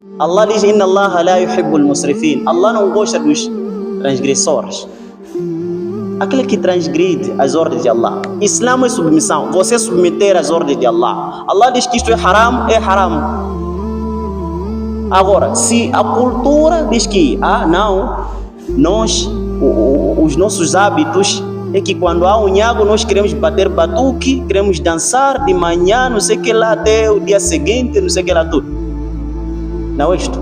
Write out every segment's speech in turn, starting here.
Allah diz: Inna Allah la yuhibbul musrifin. Allah não gosta dos transgressores. Aquele que transgride as ordens de Allah. Islã é submissão. Você submeter às ordens de Allah. Allah diz que isto é haram, é haram. Agora, se a cultura diz que, não, nós, os nossos hábitos é que quando há um nhago nós queremos bater batuque, queremos dançar de manhã, não sei o que lá, até o dia seguinte, não sei o que lá tudo. Não é isto.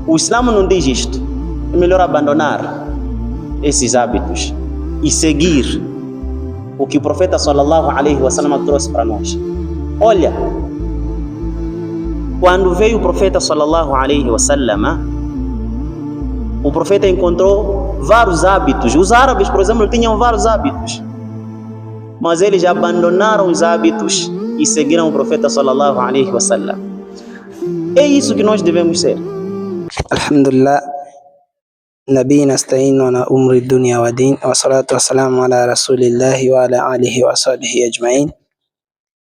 O Islã não diz isto. É melhor abandonar esses hábitos e seguir o que o profeta sallallahu alaihi wasallam trouxe para nós. Olha, quando veio o profeta sallallahu alaihi wasallam, o profeta encontrou vários hábitos. Os árabes, por exemplo, tinham vários hábitos, mas eles abandonaram os hábitos e seguiram o profeta sallallahu alaihi wasallam. É isso que nós devemos ser. Alhamdulillah, Nabi nasta'inu ala umri dunya wa din, wa salatu wa salamu ala rasulillahi wa ala alihi wa sahbihi ajma'in.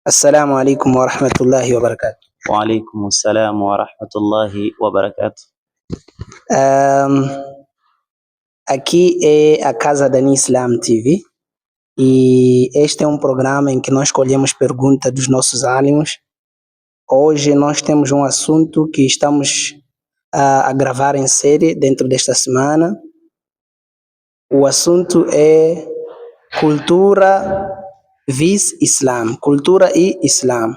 Assalamu alaikum wa rahmatullahi wa barakatuh. Wa alaikum assalam wa rahmatullahi wa barakatuh. Aqui é a Casa da Islam TV e este é um programa em que nós escolhemos perguntas dos nossos alunos. Hoje nós temos um assunto que estamos a gravar em série dentro desta semana. O assunto é cultura vis Islam, cultura e Islam.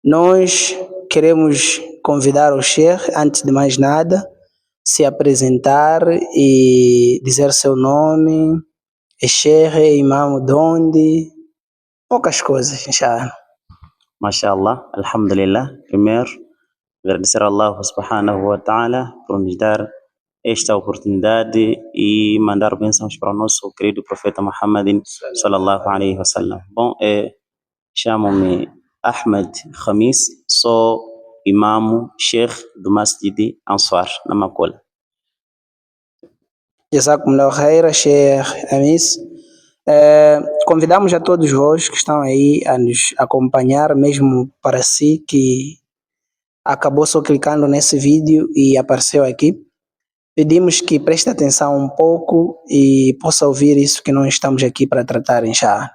Nós queremos convidar o Sheikh, antes de mais nada, se apresentar e dizer seu nome, Sheikh, imam de onde, poucas coisas, inshallah. Mashallah, alhamdulillah. Primeiro, agradecer a Allah subhanahu wa ta'ala por nos dar esta oportunidade e mandar bênçãos para o nosso querido profeta Muhammad sallallahu alaihi wasallam. Bom, chamo-me Ahmed Khamis, sou imamo, sheikh do Masjid Ansar, na Macola. Jazakumullahu khaira, Sheikh Amis. Convidamos a todos vós que estão aí a nos acompanhar, mesmo para si que acabou só clicando nesse vídeo e apareceu aqui. Pedimos que preste atenção um pouco e possa ouvir isso que nós estamos aqui para tratar, inshallah.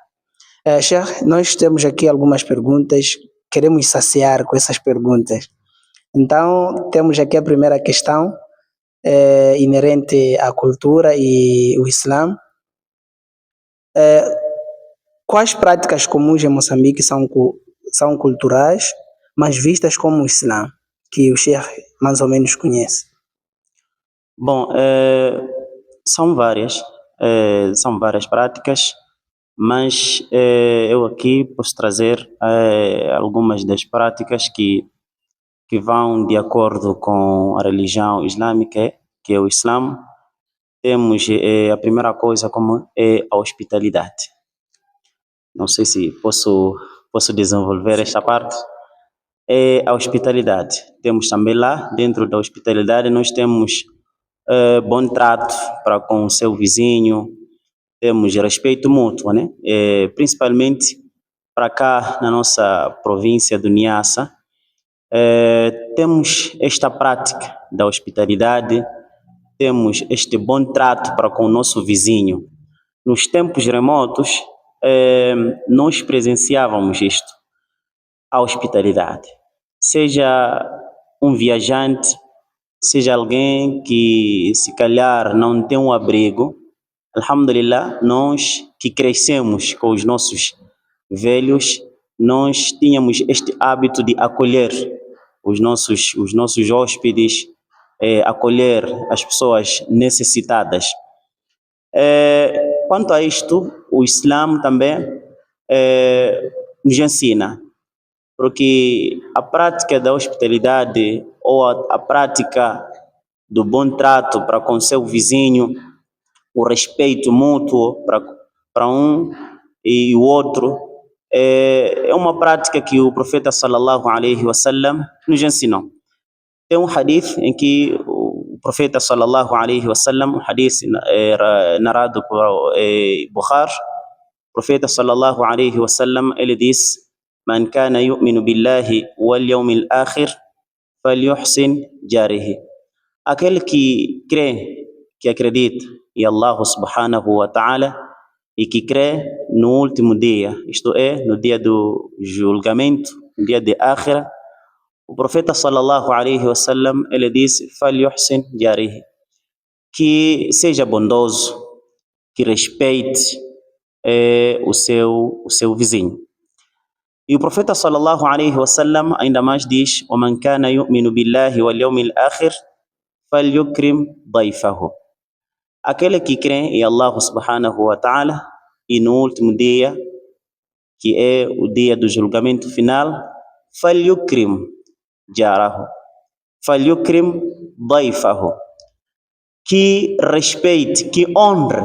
Sheikh, nós temos aqui algumas perguntas, queremos saciar com essas perguntas. Então, temos aqui a primeira questão, inerente à cultura e o Islã. Quais práticas comuns em Moçambique são culturais, mas vistas como o Islã, que o Sheikh mais ou menos conhece? Bom, são várias práticas, mas eu aqui posso trazer algumas das práticas que vão de acordo com a religião islâmica, que é o Islã. Temos a primeira coisa como é a hospitalidade. Não sei se posso desenvolver esta parte. É a hospitalidade. Temos também lá, dentro da hospitalidade, nós temos bom trato para com o seu vizinho, temos respeito mútuo, né? Principalmente para cá na nossa província do Niassa, temos esta prática da hospitalidade, temos este bom trato para com o nosso vizinho. Nos tempos remotos, nós presenciávamos isto, a hospitalidade. Seja um viajante, seja alguém que se calhar não tem um abrigo, alhamdulillah, nós que crescemos com os nossos velhos, nós tínhamos este hábito de acolher os nossos hóspedes, acolher as pessoas necessitadas. Quanto a isto, o Islã também nos ensina, porque a prática da hospitalidade ou a prática do bom trato para com seu vizinho, o respeito mútuo para um e o outro, é uma prática que o profeta sallallahu alaihi wasallam nos ensinou. Tem um hadith em que o profeta sallallahu alaihi wasallam, um hadith narrado por Bukhari, o profeta sallallahu alaihi wasallam, ele disse: Man kana yu'minu billahi wal yawmil akhir falyuhsin jarihi. Aquele que crê, que acredita em Allah subhanahu wa ta'ala e que crê no último dia, isto é, no dia do julgamento, no dia de Akhira, o profeta sallallahu alaihi wasallam, ele disse, falyuhsin jarihi, que seja bondoso, que respeite o seu vizinho. E o profeta sallallahu alaihi wasallam ainda mais diz, وَمَنْ كَانَ يُؤْمِنُ بِاللَّهِ وَالْيَوْمِ الْآخِرِ فَلْيُكْرِمْ ضَيْفَهُ. Aquele que crê em Allah subhanahu wa ta'ala e no último dia, que é o dia do julgamento final, فَلْيُكْرِمْ جَارَهُ فَلْيُكْرِمْ ضَيْفَهُ, que respeite, que honre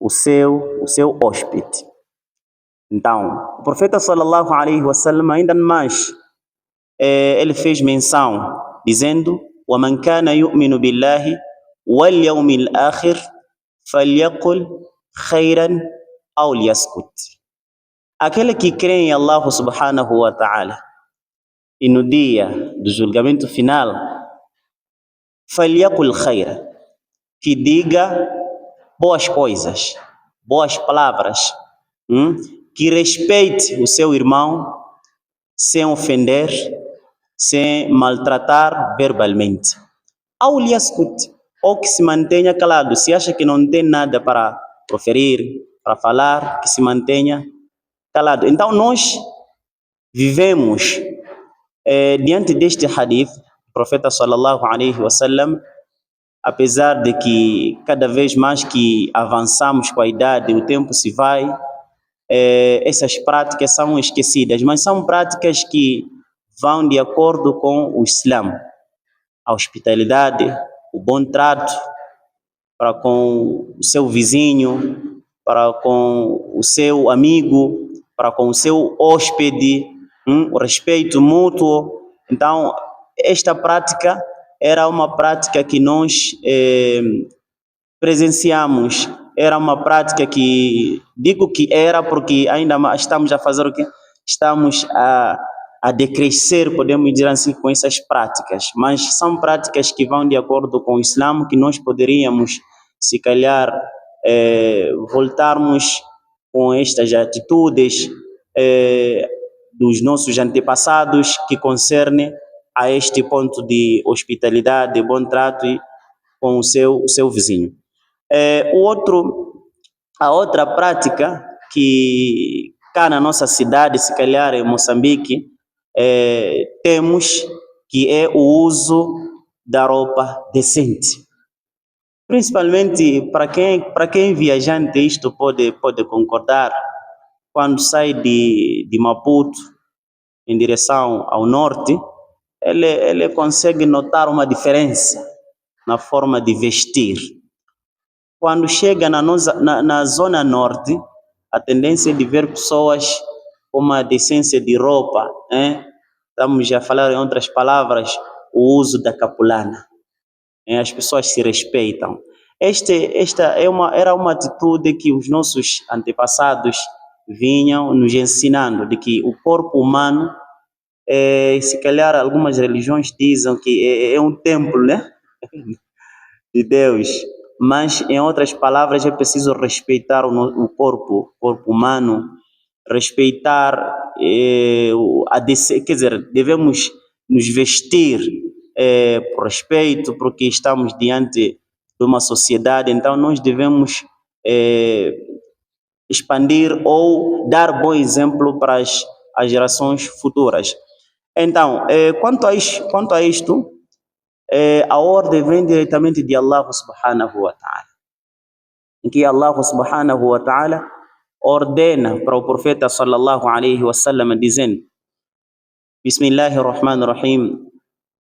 o seu hóspede. Então, o profeta sallallahu alaihi wasallam ainda mais, ele fez menção, dizendo, وَمَنْ كَانَ يُؤْمِنُ بِاللَّهِ وَالْيَوْمِ الْآخِرِ فَلْيَقُلْ خَيْرًا أَوْ لِيَسْكُتْ. Aquele que crê em Allah subhanahu wa ta'ala e no dia do julgamento final, فَلْيَقُلْ خَيْرًا, que diga boas coisas, boas palavras, que respeite o seu irmão sem ofender, sem maltratar verbalmente. Ao liascut, ou que se mantenha calado, se acha que não tem nada para proferir, para falar, que se mantenha calado. Então nós vivemos diante deste hadith, o profeta sallallahu alaihi wasallam, apesar de que cada vez mais que avançamos com a idade, o tempo se vai, essas práticas são esquecidas, mas são práticas que vão de acordo com o Islã. A hospitalidade, o bom trato para com o seu vizinho, para com o seu amigo, para com o seu hóspede, o respeito mútuo. Então, esta prática era uma prática que nós presenciamos. Era uma prática que, digo que era porque ainda estamos a fazer o quê? Estamos a decrescer, podemos dizer assim, com essas práticas. Mas são práticas que vão de acordo com o Islã, que nós poderíamos, se calhar, voltarmos com estas atitudes dos nossos antepassados que concerne a este ponto de hospitalidade, bom trato com o seu vizinho. A outra prática que cá na nossa cidade, se calhar em Moçambique, temos, que é o uso da roupa decente. Principalmente para quem viajante, isto pode concordar, quando sai de Maputo em direção ao norte, ele consegue notar uma diferença na forma de vestir. Quando chega na zona norte, a tendência é de ver pessoas com uma decência de roupa, estamos a falar em outras palavras, o uso da capulana. As pessoas se respeitam. Esta era uma atitude que os nossos antepassados vinham nos ensinando, de que o corpo humano, se calhar algumas religiões dizem que é um templo, né? de Deus, mas em outras palavras é preciso respeitar o corpo humano, respeitar, quer dizer, devemos nos vestir por respeito, porque estamos diante de uma sociedade, então nós devemos expandir ou dar bom exemplo para as gerações futuras. Então, quanto a isto, a ordem vem diretamente de Allah subhanahu wa ta'ala, em que Allah subhanahu wa ta'ala ordena para o profeta sallallahu alaihi wasallam, dizendo: Bismillahir Rahmanir Rahim,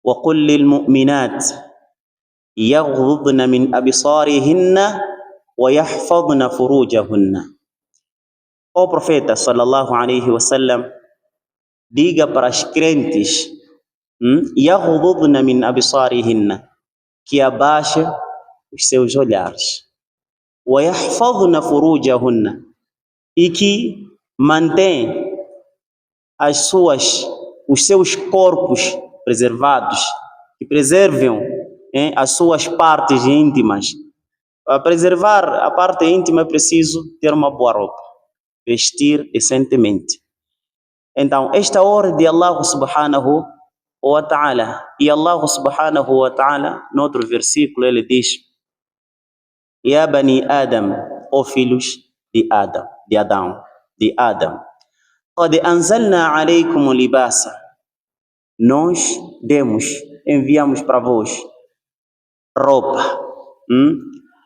wa qul lil mu'minat yaghdudna min absarihinna wa yahfadhna furujahunna. O profeta sallallahu alaihi wasallam, diga para as crentes, yaghdudna min absarihinna, que abaixe os seus olhares, wa yahfadhna furujahunna, e que mantém os seus corpos preservados, que preservem as suas partes íntimas. Para preservar a parte íntima é preciso ter uma boa roupa, vestir decentemente. Então, esta ordem de Allah subhanahu wa ta'ala, e Allah subhanahu wa ta'ala, no outro versículo, ele diz: Ya bani Adam, ó filhos de Adão, qad anzalna alaykum libasa, nós enviamos para vós roupa.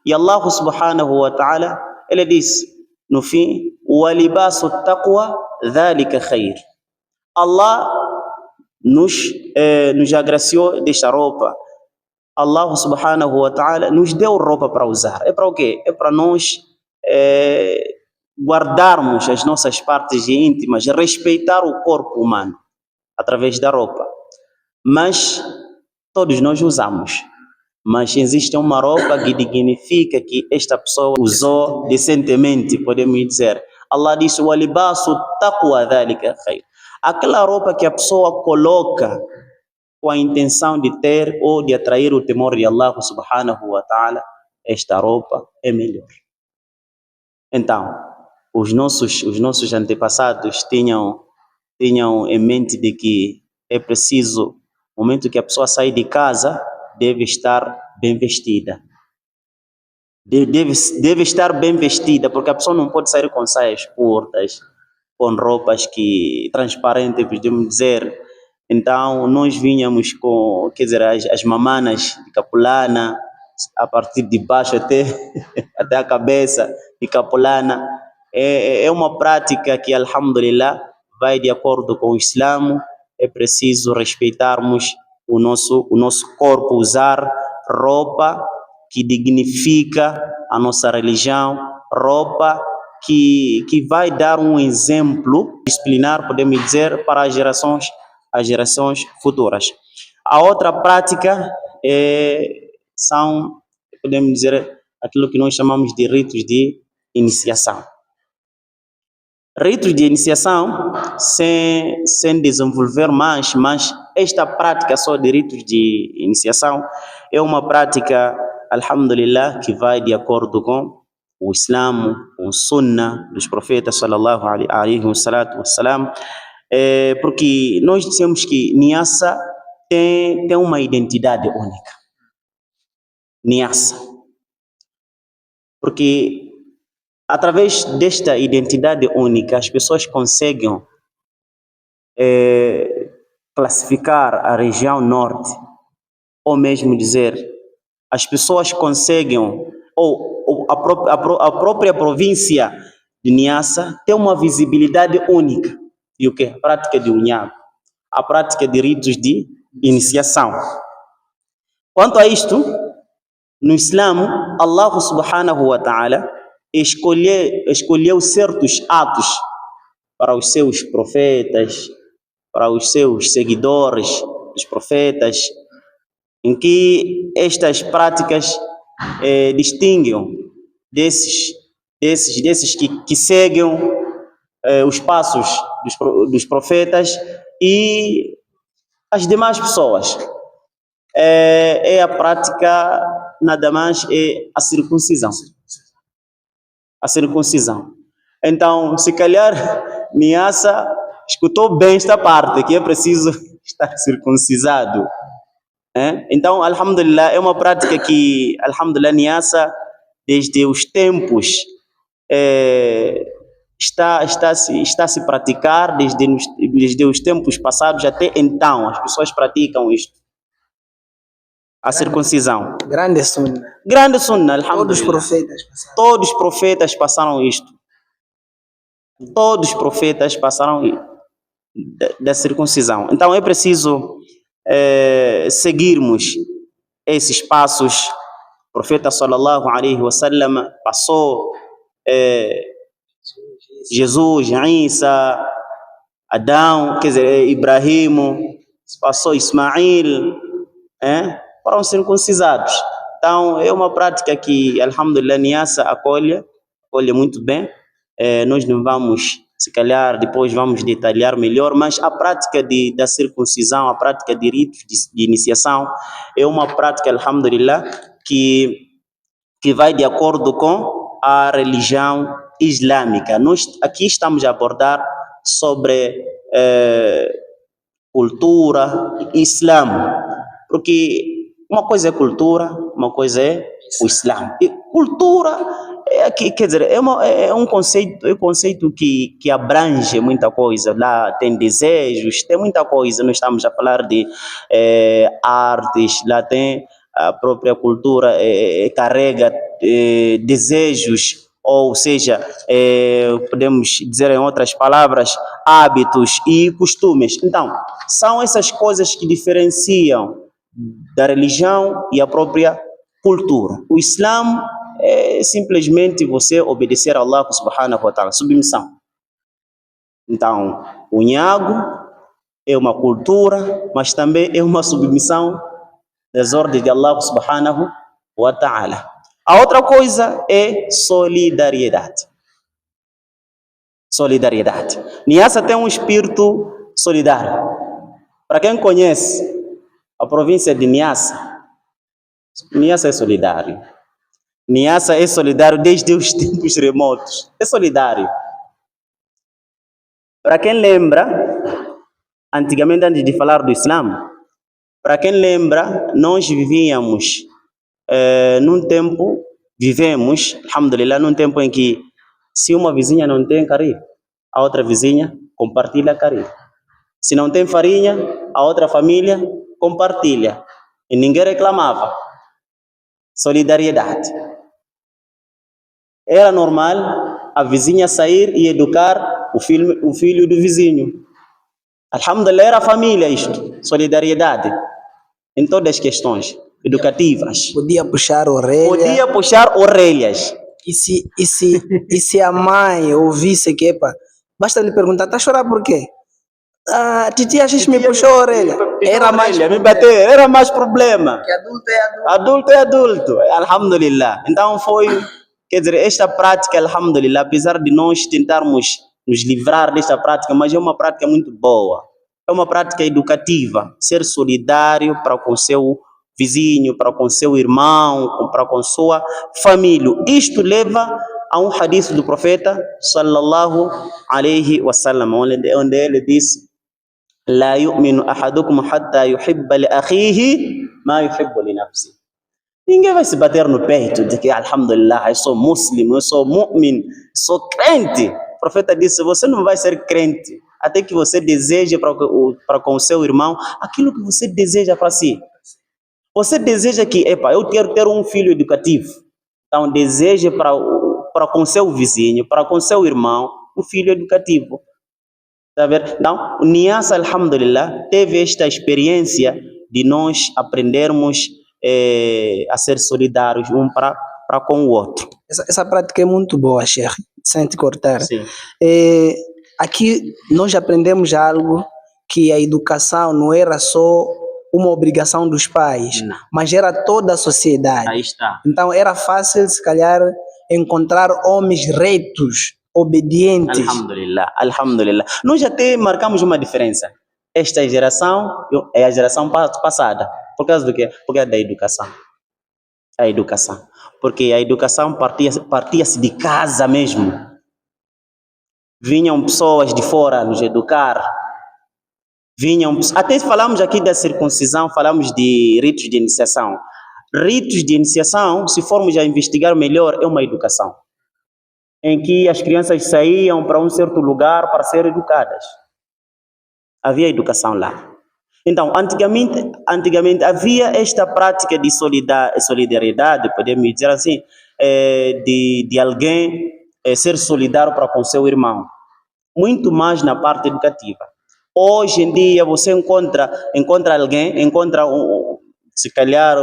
E Allah subhanahu wa ta'ala, ele diz no fim: wa libasu taqwa dhalika khair. Allah nos agraciou desta roupa. Allah subhanahu wa ta'ala nos deu roupa para usar. É para o quê? É para nós guardarmos as nossas partes íntimas, respeitar o corpo humano através da roupa. Mas todos nós usamos. Mas existe uma roupa que significa que esta pessoa usou decentemente, podemos dizer. Allah disse: wa libasu taqwa dhalika khair. Aquela roupa que a pessoa coloca com a intenção de ter ou de atrair o temor de Allah subhanahu wa ta'ala, esta roupa é melhor. Então, os nossos antepassados tinham em mente de que é preciso, no momento que a pessoa sai de casa, deve estar bem vestida. Deve estar bem vestida, porque a pessoa não pode sair com saias curtas, com roupas transparentes, podemos dizer. Então, nós vinhamos com, as mamanas de capulana, a partir de baixo até a cabeça de capulana. É uma prática que, alhamdulillah, vai de acordo com o Islã. É preciso respeitarmos o nosso corpo, usar roupa que dignifica a nossa religião, roupa que vai dar um exemplo disciplinar, podemos dizer, para as gerações futuras. A outra prática são, podemos dizer, aquilo que nós chamamos de ritos de iniciação. Ritos de iniciação, sem desenvolver mais, mas esta prática só de ritos de iniciação é uma prática, alhamdulillah, que vai de acordo com o Islã, com o Sunnah dos profetas, sallallahu alaihi wassalam, porque nós dissemos que Niassa tem uma identidade única. Niassa. Porque através desta identidade única, as pessoas conseguem classificar a região norte, ou mesmo dizer, as pessoas conseguem, ou a própria província de Niassa tem uma visibilidade única. E o que? A prática de unhado, a prática de ritos de iniciação. Quanto a isto, no Islã, Allah subhanahu wa ta'ala escolheu certos atos para os seus profetas, para os seus seguidores, os profetas, em que estas práticas distinguem desses que seguem os passos dos profetas e as demais pessoas. É a prática, nada mais, é a circuncisão. A circuncisão. Então, se calhar, Niassa escutou bem esta parte, que é preciso estar circuncisado. Então, alhamdulillah, é uma prática que, alhamdulillah, Niassa, desde os tempos, está a se praticar, desde os tempos passados até então, as pessoas praticam isto. A circuncisão. Grande sunna. Grande sunna, alhamdulillah. Todos os profetas passaram. Todos os profetas passaram da circuncisão. Então é preciso seguirmos esses passos. O profeta sallallahu alaihi wasallam passou Jesus, Isa, Adão, Ibrahim, passou Ismail, foram circuncisados. Então é uma prática que, alhamdulillah, Niassa acolhe muito bem. Nós não vamos se calhar depois vamos detalhar melhor, mas a prática da circuncisão, a prática de ritos de iniciação é uma prática, alhamdulillah, que vai de acordo com a religião islâmica. Nós aqui estamos a abordar sobre cultura e islã, porque uma coisa é cultura, uma coisa é o islã. E cultura quer dizer, é um conceito que abrange muita coisa. Lá tem desejos, tem muita coisa. Nós estamos a falar de artes, lá tem a própria cultura, carrega desejos, ou seja, podemos dizer em outras palavras, hábitos e costumes. Então, são essas coisas que diferenciam da religião e a própria cultura. O Islã é simplesmente você obedecer a Allah subhanahu wa ta'ala, submissão. Então, o nhago é uma cultura, mas também é uma submissão das ordens de Allah subhanahu wa ta'ala. A outra coisa é solidariedade. Solidariedade. Niassa tem um espírito solidário. Para quem conhece a província de Niassa, Niassa é solidário. Niassa é solidário desde os tempos remotos. É solidário. Para quem lembra, antigamente, antes de falar do Islã, para quem lembra, nós vivíamos vivemos, alhamdulillah, num tempo em que se uma vizinha não tem caril, a outra vizinha compartilha caril. Se não tem farinha, a outra família compartilha. E ninguém reclamava. Solidariedade. Era normal a vizinha sair e educar o filho do vizinho. Alhamdulillah, era família isto. Solidariedade. Em todas as questões educativas. Podia puxar orelha. Podia puxar orelhas. E se a mãe ouvisse que, basta lhe perguntar, tá a chorar por quê? Titia me puxou a orelha. Era mais me bater, era mais problema. Que adulto é adulto. Adulto é adulto. Alhamdulillah. Então foi, quer dizer, esta prática, alhamdulillah, apesar de nós tentarmos nos livrar desta prática, mas é uma prática muito boa. É uma prática educativa. Ser solidário para com seu vizinho, para com seu irmão, para com sua família. Isto leva a um hadith do profeta sallallahu alaihi wasallam, onde ele disse: La yu'minu ahadukum hatta yuhibba li akhihi ma yuhibbu li nafsi. Ninguém vai se bater no peito de que, alhamdulillah, eu sou muçulmano, eu sou mu'min, sou crente. O profeta disse: você não vai ser crente até que você deseje para com o seu irmão aquilo que você deseja para si. Você deseja que, eu quero ter um filho educativo. Então, deseje para com seu vizinho, para com seu irmão, um filho educativo. Tá vendo? Então, o Niassa, alhamdulillah, teve esta experiência de nós aprendermos a ser solidários um para com o outro. Essa prática é muito boa, Sheikh, sem te cortar. Sim. Aqui nós aprendemos algo, que a educação não era só uma obrigação dos pais, Não. mas era toda a sociedade. Aí está. Então era fácil, se calhar, encontrar homens retos, obedientes. Alhamdulillah, alhamdulillah. Nós até marcamos uma diferença. Esta geração é a geração passada. Por causa do quê? Porque é da educação. A educação. Porque a educação partia-se de casa mesmo. Vinham pessoas de fora nos educar. Até falamos aqui da circuncisão, falamos de ritos de iniciação. Ritos de iniciação, se formos a investigar melhor, é uma educação em que as crianças saíam para um certo lugar para ser educadas. Havia educação lá. Então, antigamente havia esta prática de solidariedade, podemos dizer assim, de alguém ser solidário para com seu irmão. Muito mais na parte educativa. Hoje em dia você encontra alguém, se calhar,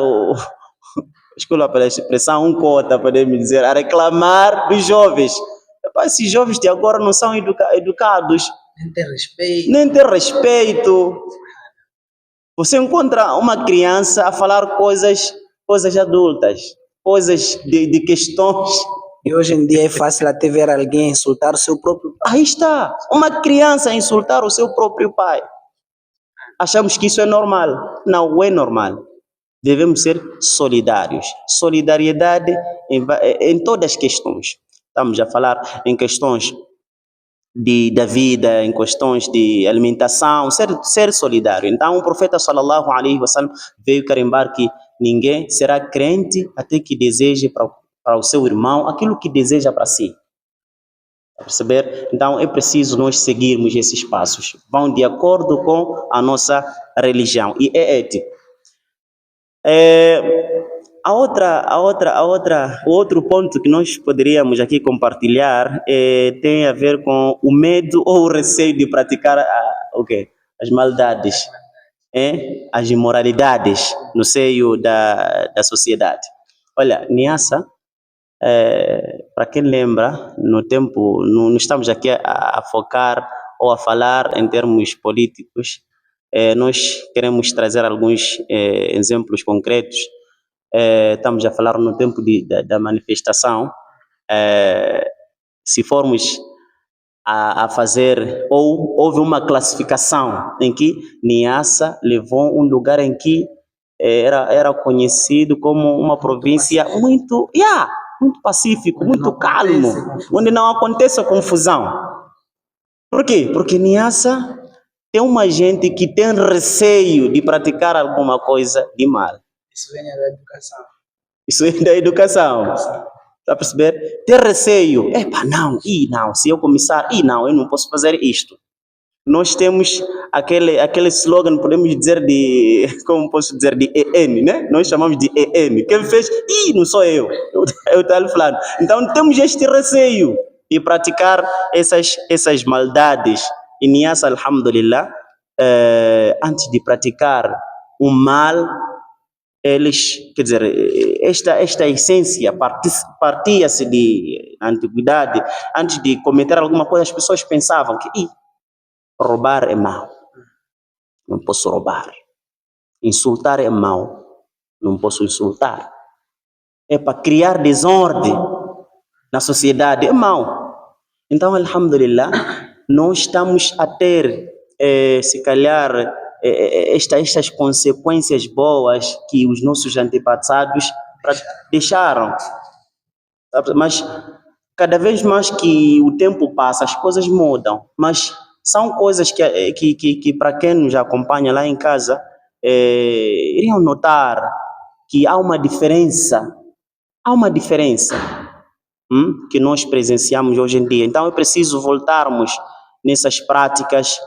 desculpa pela expressão, um cota, podemos dizer, a reclamar dos jovens. Esses jovens de agora não são educados. Nem tem respeito. Você encontra uma criança a falar coisas adultas, coisas de questões E hoje em dia é fácil até ver alguém insultar o seu próprio pai. Aí está, uma criança insultar o seu próprio pai. Achamos que isso é normal. Não é normal. Devemos ser solidários. Solidariedade em todas as questões. Estamos a falar em questões da vida, em questões de alimentação, ser solidário. Então, o profeta sallallahu alaihi wasallam veio carimbar que ninguém será crente até que deseje para o seu irmão aquilo que deseja para si. A perceber? Então, é preciso nós seguirmos esses passos. Vão de acordo com a nossa religião e é ético. O outro ponto que nós poderíamos aqui compartilhar tem a ver com o medo ou o receio de praticar as maldades, as imoralidades no seio da sociedade. Olha, Niassa, para quem lembra, no tempo, não estamos aqui a focar ou a falar em termos políticos, nós queremos trazer alguns exemplos concretos. Estamos a falar no tempo da manifestação. Se formos a fazer, ou houve uma classificação em que Niassa levou um lugar em que era conhecido como uma província muito pacífico, muito calmo, onde não acontece confusão. Por quê? Porque Niassa tem uma gente que tem receio de praticar alguma coisa de mal. Isso vem da educação. Isso é da educação. Está a perceber? Ter receio. Não, se eu começar, não, eu não posso fazer isto. Nós temos aquele slogan, podemos dizer como posso dizer, de EN, né? Nós chamamos de EN. Quem fez, não sou eu estou falando. Então temos este receio de praticar essas maldades. E Niassa, alhamdulillah, antes de praticar o mal, eles, quer dizer, esta essência partia-se na antiguidade. Antes de cometer alguma coisa, as pessoas pensavam que roubar é mau, não posso roubar. Insultar é mau, não posso insultar. É para criar desordem na sociedade, é mau. Então, alhamdulillah, nós estamos a ter, se calhar, estas consequências boas que os nossos antepassados deixaram. Mas cada vez mais que o tempo passa, as coisas mudam. Mas são coisas que para quem nos acompanha lá em casa, iriam notar que há uma diferença. Que nós presenciamos hoje em dia. Então é preciso voltarmos nessas práticas,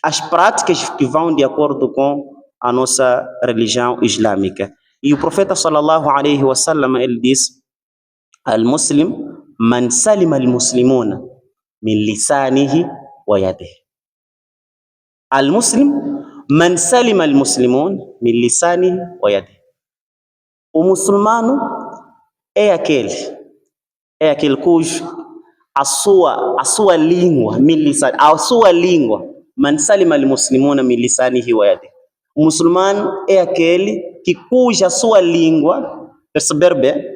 as práticas que vão de acordo com a nossa religião islâmica. E o profeta sallallahu alaihi wasallam, ele disse: al-muslim man salima al-muslimuna min lisanihi wa yadihi. Al-muslim man salima al-muslimun min lisanihi wa yadihi. O muçulmano é aquele cujo a sua língua, man salima al-muslimuna min lisanihi wa yadihi. O muçulmano é aquele cuja sua língua, perceber bem,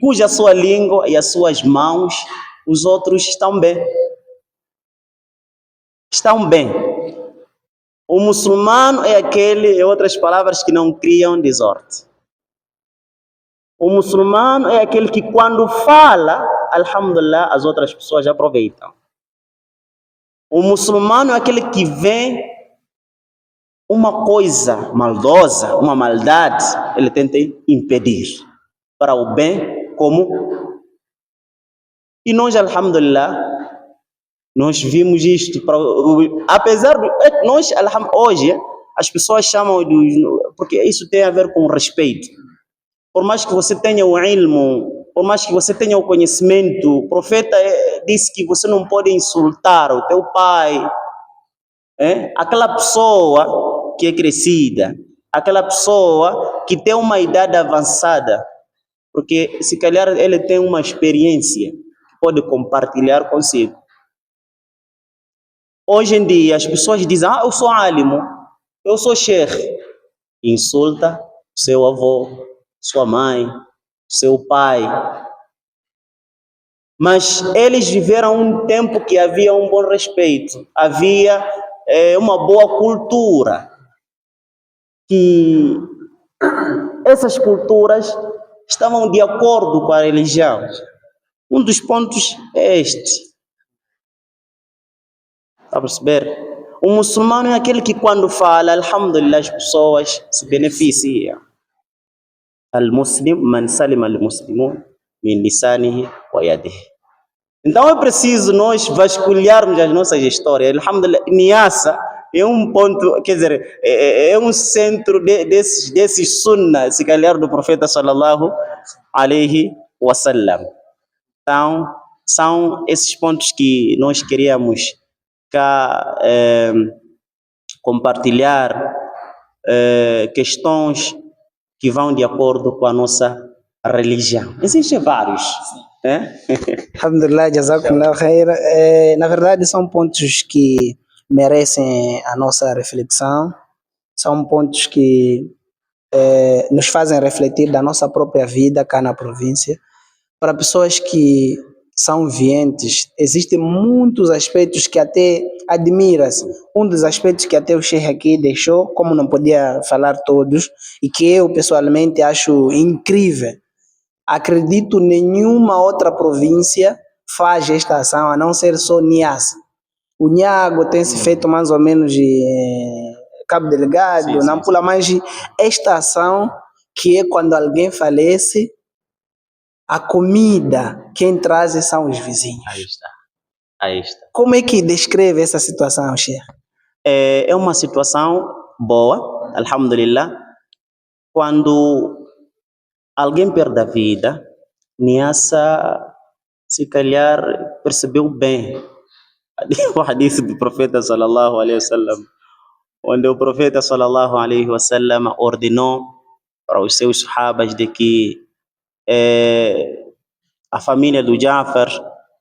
cuja sua língua e as suas mãos, os outros estão bem. O muçulmano é aquele, em outras palavras, que não criam desordem. O muçulmano é aquele que quando fala, alhamdulillah, as outras pessoas aproveitam. O muçulmano é aquele que vê uma coisa maldosa, uma maldade, ele tenta impedir, para o bem comum. E nós, alhamdulillah, nós vimos isto, apesar de nós, hoje, as pessoas chamam porque isso tem a ver com respeito. Por mais que você tenha o ilmo, por mais que você tenha o conhecimento, o profeta disse que você não pode insultar o teu pai, aquela pessoa que é crescida, aquela pessoa que tem uma idade avançada, porque se calhar ele tem uma experiência que pode compartilhar consigo. Hoje em dia as pessoas dizem: eu sou álimo, eu sou sheikh. Insulta seu avô, sua mãe, seu pai. Mas eles viveram um tempo que havia um bom respeito, havia uma boa cultura, que essas culturas estavam de acordo com a religião. Um dos pontos é este. Está a perceber? O muçulmano é aquele que quando fala, alhamdulillah, as pessoas se beneficiam. Al-Muslim man salima al-Muslimun min lisanihi wa yadihi. Então é preciso nós vasculharmos as nossas histórias. Alhamdulillah, Niassa é um ponto, quer dizer, é um centro desses sunnah, se calhar, do profeta sallallahu alaihi wasallam. Então, são esses pontos que nós queríamos cá compartilhar, questões que vão de acordo com a nossa religião. Existem vários, né? Alhamdulillah, jazakumullah khair. Na verdade, são pontos que merecem a nossa reflexão, são pontos que nos fazem refletir da nossa própria vida cá na província. Para pessoas que são vientes, existem muitos aspectos que até admira-se. Um dos aspectos que até o Sheikh aqui deixou, como não podia falar todos, e que eu pessoalmente acho incrível. Acredito nenhuma outra província faz esta ação, a não ser só Niassa. O Niago tem se feito mais ou menos de Cabo Delgado, Nampula, mas esta ação que é quando alguém falece, a comida quem traz são os vizinhos. Aí está. Como é que descreve essa situação, Sheikh? É uma situação boa, alhamdulillah. Quando alguém perde a vida, Niassa, se calhar, percebeu bem o hadith do profeta sallallahu alaihi wasallam, onde o profeta sallallahu alaihi wasallam ordenou para os seus sahabas de que a família do Jafar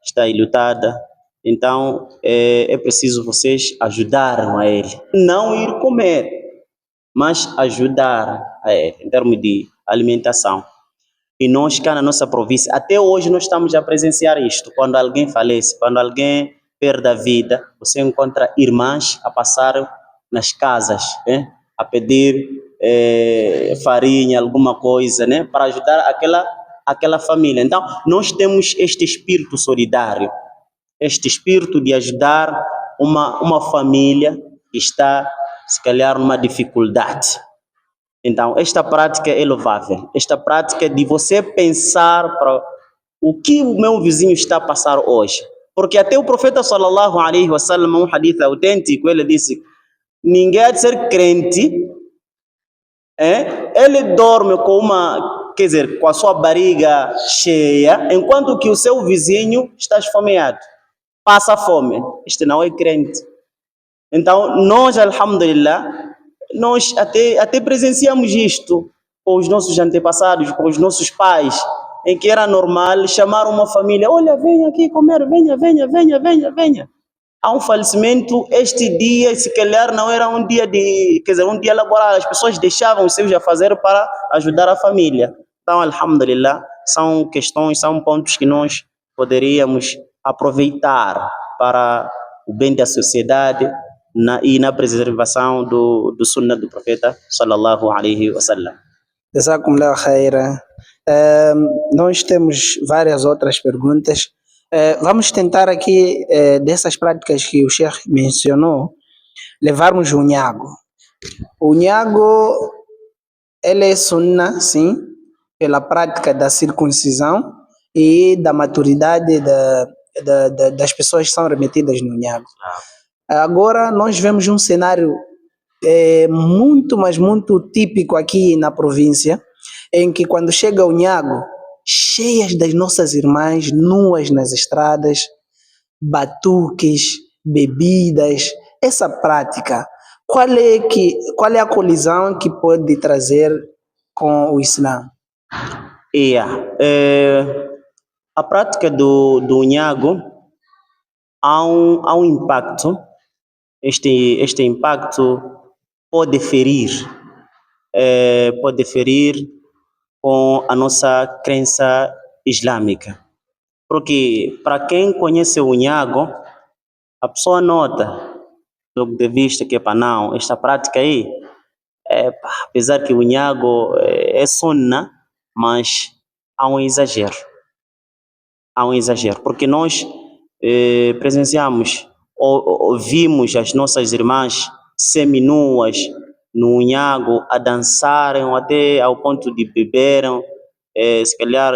está enlutada, então é preciso vocês ajudarem a ele, não ir comer, mas ajudar a ele em termos de alimentação. E nós cá na nossa província, até hoje nós estamos a presenciar isto. Quando alguém falece, quando alguém perde a vida, você encontra irmãs a passar nas casas, né? A pedir farinha, alguma coisa, né? Para ajudar aquela família. Então, nós temos este espírito solidário, este espírito de ajudar uma família que está, se calhar, numa dificuldade. Então, esta prática é louvável. Esta prática de você pensar para o que o meu vizinho está a passar hoje. Porque até o profeta sallallahu alaihi wasallam, um hadith autêntico, ele disse: ninguém há de ser crente, ele dorme quer dizer, com a sua barriga cheia, enquanto que o seu vizinho está esfomeado, passa fome. Este não é crente. Então, nós, alhamdulillah, nós até presenciamos isto com os nossos antepassados, com os nossos pais, em que era normal chamar uma família: olha, venha aqui comer, venha. Há um falecimento, este dia, se calhar não era um dia um dia laboral, as pessoas deixavam os seus afazeres para ajudar a família. Então, alhamdulillah, são questões, são pontos que nós poderíamos aproveitar para o bem da sociedade e na preservação do sunnah do profeta sallallahu alaihi wasallam. Jazakumullah khaira. Nós temos várias outras perguntas. Vamos tentar aqui, dessas práticas que o Sheikh mencionou, levarmos o Nhago. O Nhago, ele é sunnah, sim, pela prática da circuncisão e da maturidade das pessoas que são remetidas no Nhago. Agora nós vemos um cenário muito, mas muito típico aqui na província, em que quando chega o Nhago, cheias das nossas irmãs nuas nas estradas, batuques, bebidas, essa prática, qual é a colisão que pode trazer com o Islã? A prática do Nhago há um impacto. Este impacto pode ferir com a nossa crença islâmica. Porque para quem conhece o Unhago, a pessoa nota, do ponto de vista que, pá, não, esta prática aí, pá, apesar que o Unhago é sunna, mas há um exagero. Há um exagero, porque nós presenciamos ou vimos as nossas irmãs seminuas no Unhago a dançarem até ao ponto de beberem, se calhar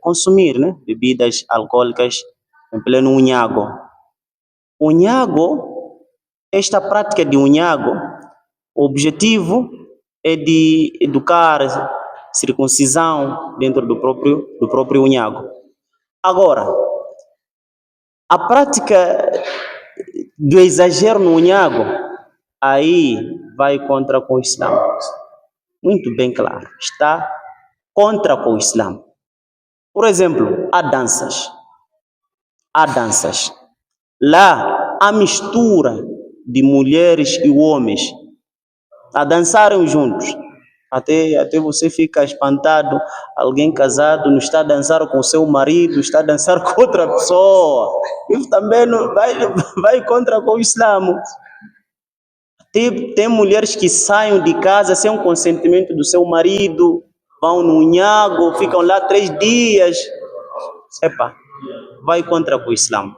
consumir, né, bebidas alcoólicas em pleno Unhago. Unhago, esta prática de Unhago, o objetivo é de educar, circuncisão dentro do próprio Unhago. Agora, a prática do exagero no Unhago, aí vai contra com o Islã. Muito bem claro, está contra com o Islã. Por exemplo, há danças. Há danças. Lá, há mistura de mulheres e homens a dançarem juntos. Até você fica espantado, alguém casado não está a dançar com seu marido, está a dançar com outra pessoa. Isso também vai contra com o Islã. Tem mulheres que saem de casa sem o consentimento do seu marido, vão no Unhago, ficam lá 3 dias. Epa, vai contra com o Islã.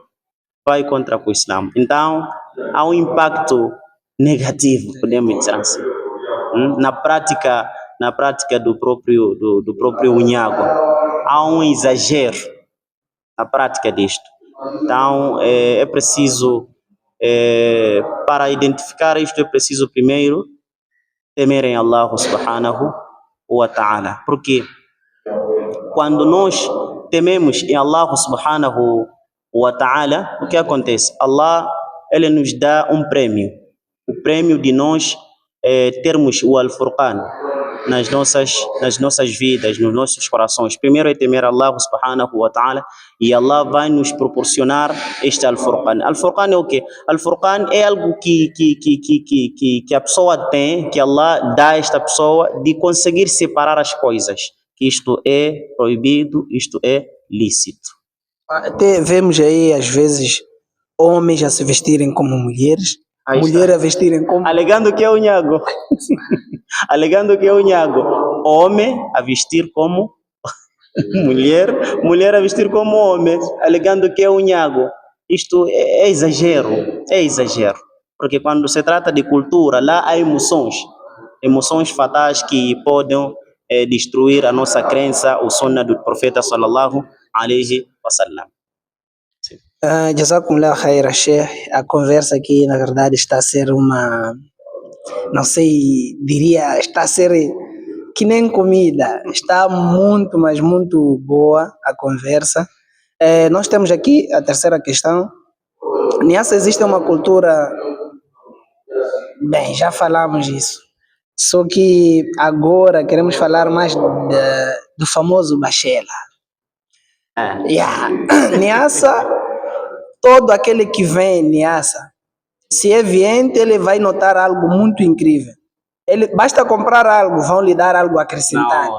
Vai contra com o Islã. Então, há um impacto negativo, podemos dizer assim, na prática do próprio Unhago. Há um exagero na prática disto. Então, é preciso, para identificar isto, é preciso primeiro temerem Allah subhanahu wa ta'ala. Porque quando nós tememos em Allah subhanahu wa ta'ala, o que acontece? Allah, ele nos dá um prêmio. O prêmio de nós termos o Al-Furqan nas nossas vidas, nos nossos corações. Primeiro é temer Allah subhanahu wa ta'ala, e Allah vai nos proporcionar este Al-Furqan. Al-Furqan é o quê? Al-Furqan é algo que a pessoa tem, que Allah dá a esta pessoa, de conseguir separar as coisas. Que isto é proibido, isto é lícito. Até vemos aí, às vezes, homens a se vestirem como mulheres, Aí mulheres está. a vestirem como... Alegando que é Unhago. Alegando que é Unhago. Homem a vestir como mulher, mulher a vestir como homem, alegando que é Unhago. Isto é exagero, é exagero. Porque quando se trata de cultura, lá há emoções fatais que podem destruir a nossa crença, o sunnah do profeta sallallahu alaihi wasallam. Jazakumullah khaira, Sheikh. A conversa aqui, na verdade, está a ser uma... Não sei, diria, está a ser que nem comida. Está muito, mas muito boa a conversa. Nós temos aqui a terceira questão. Niassa existe uma cultura... Bem, já falamos disso. Só que agora queremos falar mais do famoso Bachela. Niassa, todo aquele que vem em Niassa, se é viente, ele vai notar algo muito incrível. Basta comprar algo, vão lhe dar algo acrescentado.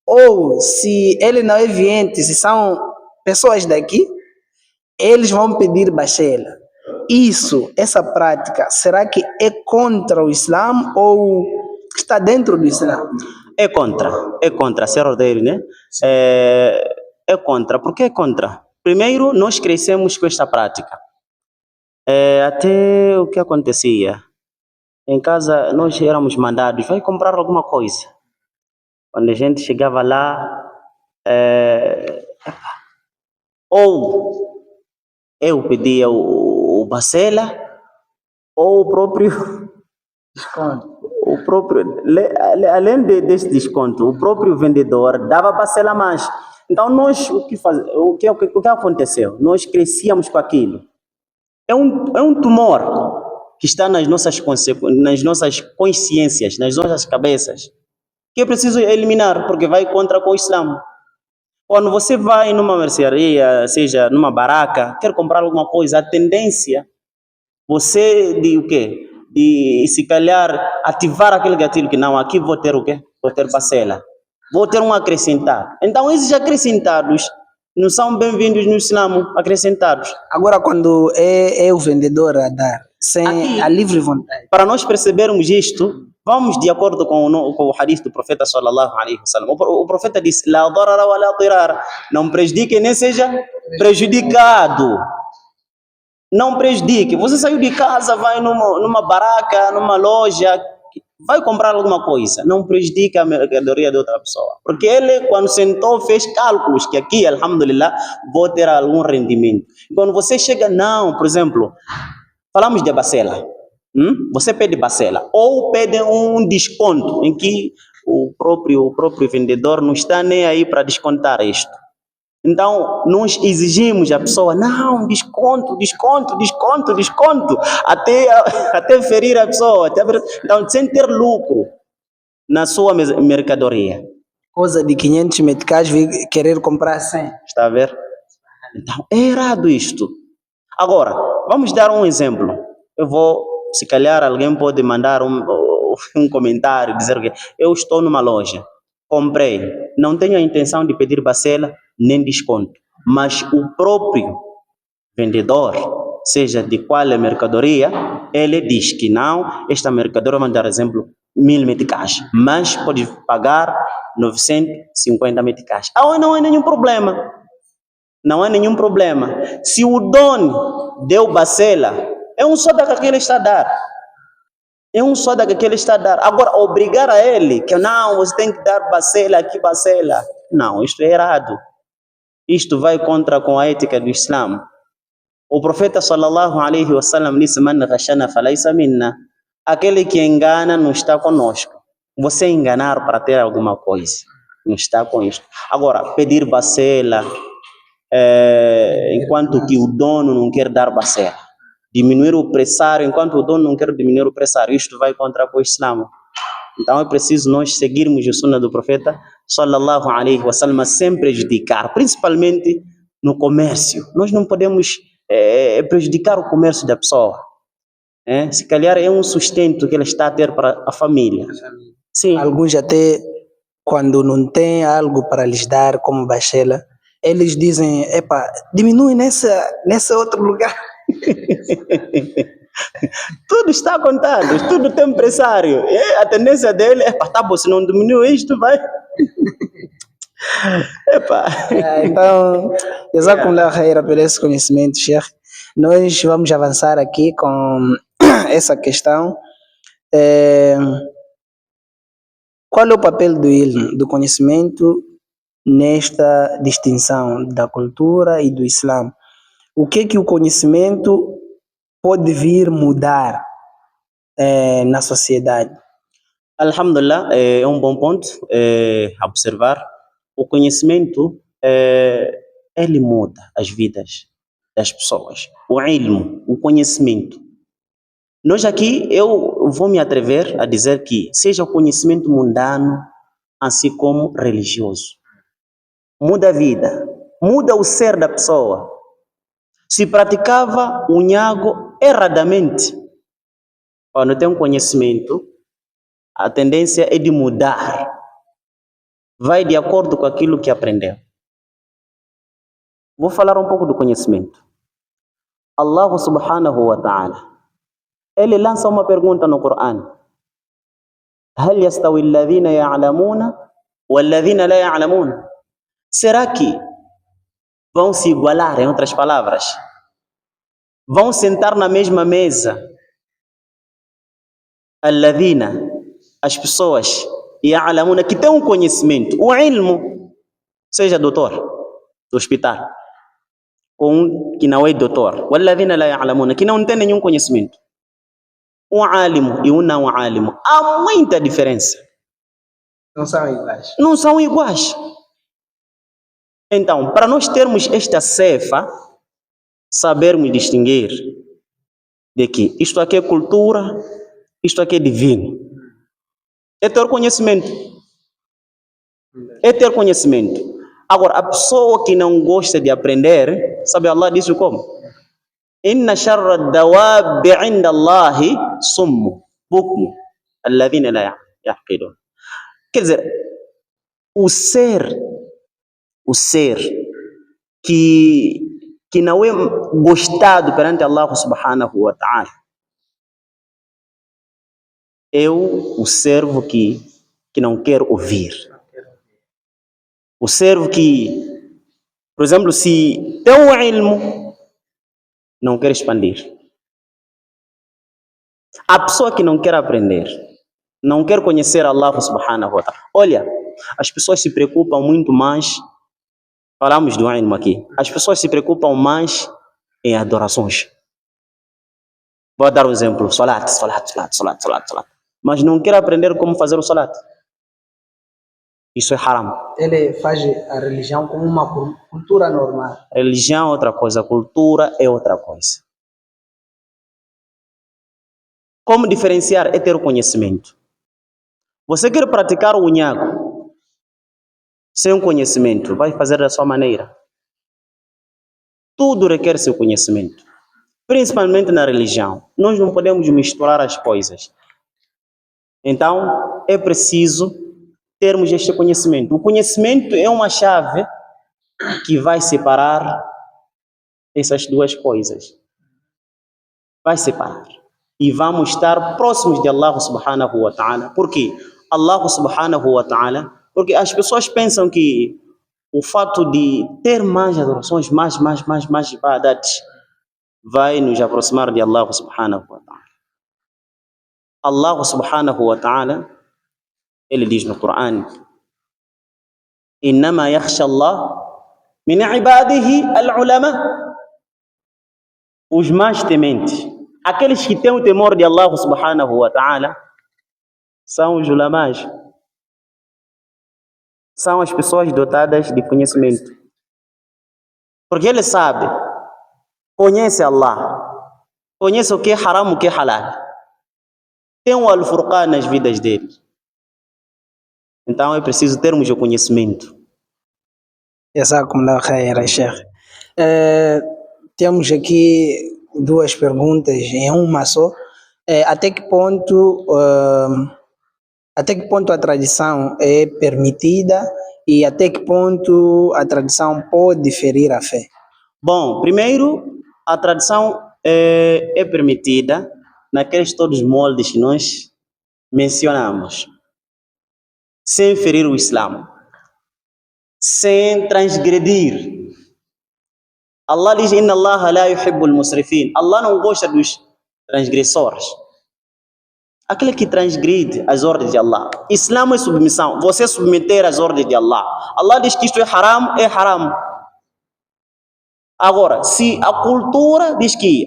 Ou se ele não é viente, se são pessoas daqui, eles vão pedir Bachela. Essa prática, será que é contra o Islã ou está dentro do Islã? É contra, ser rodeiro, né? É contra. Por que é contra? Primeiro, nós crescemos com esta prática. Até o que acontecia? Em casa, nós éramos mandados, vai comprar alguma coisa. Quando a gente chegava lá, ou eu pedia o Bachela, ou o próprio desconto. Além desse desconto, o próprio vendedor dava Bachela mais. Então, nós, o que aconteceu? Nós crescíamos com aquilo. É um tumor que está nas nossas consciências, nas nossas cabeças, que é preciso eliminar, porque vai contra com o Islã. Quando você vai numa mercearia, seja numa baraca, quer comprar alguma coisa, a tendência, você de o quê? De se calhar ativar aquele gatilho que não, aqui vou ter o quê? Vou ter Bachela. Vou ter um acrescentado. Então, esses acrescentados não são bem-vindos no Islã, acrescentados. Agora, quando é o vendedor a dar, sem Aqui, a livre vontade. para nós percebermos isto, vamos de acordo com o hadith do profeta sallallahu alaihi wasallam. O profeta disse: "La darara wa la dirara", não prejudique nem seja prejudicado. Não prejudique. Você saiu de casa, vai numa baraca, numa loja, vai comprar alguma coisa. Não prejudique a mercadoria de outra pessoa. Porque ele, quando sentou, fez cálculos que aqui, alhamdulillah, vou ter algum rendimento. Quando você chega, não, por exemplo, falamos de bacela. Você pede bacela. Ou pede um desconto, em que o próprio vendedor não está nem aí para descontar isto. Então, nós exigimos a pessoa, não, desconto, até ferir a pessoa, então, sem ter lucro na sua mercadoria. Coisa de 500 meticais, querer comprar 100. Está a ver? Então, é errado isto. Agora, vamos dar um exemplo. Se calhar alguém pode mandar um comentário, dizer que eu estou numa loja, comprei, não tenho a intenção de pedir bacela nem desconto, mas o próprio vendedor, seja de qual é a mercadoria, ele diz que não, esta mercadoria, vamos dar exemplo, 1000 meticais, mas pode pagar 950 meticais. Não há nenhum problema. Não há nenhum problema. Se o dono deu bacela, é um só que ele está a dar. É um só que ele está a dar. Agora, obrigar a ele que não, você tem que dar bacela aqui, bacela. Não, isto é errado. Isto vai contra com a ética do Islã. O profeta sallallahu alaihi wasallam disse: "Man ghashana falaysa minna". Aquele que engana não está conosco. Você enganar para ter alguma coisa, não está com isto. Agora, pedir bacela, enquanto que o dono não quer dar bacela, diminuir o pressário enquanto o dono não quer diminuir o pressário, isto vai contra o Islã. Então é preciso nós seguirmos a sunna do profeta sallallahu alaihi wasallam sem prejudicar, principalmente no comércio. Nós não podemos prejudicar o comércio da pessoa. Se calhar é um sustento que ele está a ter para a família. Sim. Alguns até, quando não tem algo para lhes dar como bacela, eles dizem, diminui nesse outro lugar. Tudo está contado, tudo tem empresário. A tendência dele é, tá bom, se não diminuiu isto, vai. Então, jazakumullah khaira por esse conhecimento, Sheikh. Nós vamos avançar aqui com essa questão. Qual é o papel do ilm, do conhecimento, nesta distinção da cultura e do Islã? O que o conhecimento pode vir mudar na sociedade? Alhamdulillah, é um bom ponto a observar. O conhecimento, ele muda as vidas das pessoas. O ilmo, o conhecimento. Nós aqui, eu vou me atrever a dizer que seja o conhecimento mundano, assim como religioso. Muda a vida, muda o ser da pessoa. Se praticava o nhago erradamente, quando tem um conhecimento, a tendência é de mudar. Vai de acordo com aquilo que aprendeu. Vou falar um pouco do conhecimento. Allah subhanahu wa ta'ala, ele lança uma pergunta no Corão. Hal yastawi alladhina ya'lamuna walladhina la ya'lamuna? Será que vão se igualar, em outras palavras? Vão sentar na mesma mesa alladhina, as pessoas ya'lamuna, que têm um conhecimento, o ilmo, seja doutor do hospital, ou um que não é doutor, walladhina la ya'lamuna, que não tem nenhum conhecimento. Um álimo e um não álimo, há muita diferença. Não são iguais. Não são iguais. Então, para nós termos esta cefa, sabermos distinguir de que isto aqui é cultura, isto aqui é divino. É ter conhecimento. É ter conhecimento. Agora, a pessoa que não gosta de aprender, sabe, Allah diz como? Inna sharra dawabi inda Allahi summu bukmu alladhina la yaqilun. Quer dizer, o ser que não é gostado perante Allah subhanahu wa ta'ala, é o servo que não quer ouvir. O servo que, por exemplo, se tem um ilmo, não quer expandir. A pessoa que não quer aprender, não quer conhecer Allah subhanahu wa ta'ala. Olha, as pessoas se preocupam muito mais, falamos do ilmo aqui, as pessoas se preocupam mais em adorações. Vou dar um exemplo, salat. Mas não quer aprender como fazer o salat. Isso é haram. Ele faz a religião como uma cultura normal. Religião é outra coisa, cultura é outra coisa. Como diferenciar é ter o conhecimento. Você quer praticar o unhago sem conhecimento, vai fazer da sua maneira. Tudo requer seu conhecimento. Principalmente na religião. Nós não podemos misturar as coisas. Então, é preciso termos este conhecimento. O conhecimento é uma chave que vai separar essas duas coisas. Vai separar. E vamos estar próximos de Allah subhanahu wa ta'ala. Por quê? Allah subhanahu wa ta'ala, porque as pessoas pensam que o fato de ter mais adorações, mais ibadats, vai nos aproximar de Allah subhanahu wa ta'ala. Allah subhanahu wa ta'ala, ele diz no Corão: Innama yakhsha Allah min ibadihi al-ulama. Os mais tementes, aqueles que têm o temor de Allah subhanahu wa ta'ala, são os ulamás. São as pessoas dotadas de conhecimento. Porque ele sabe, conhece Allah, conhece o que é haram, o que é halal. Tem um al-Furqan nas vidas dele. Então é preciso termos o conhecimento. Jazakumullah khair, Sheikh. Temos aqui duas perguntas em uma só. Até que ponto a tradição é permitida e até que ponto a tradição pode ferir a fé? Bom, primeiro, a tradição é permitida naqueles todos os moldes que nós mencionamos, sem ferir o Islã, sem transgredir. Allah diz: Inna Allah la yuhibbul musrifin. Allah não gosta dos transgressores. Aquele que transgride as ordens de Allah. Islã é submissão. Você submeter às ordens de Allah. Allah diz que isto é haram, é haram. Agora, se a cultura diz que,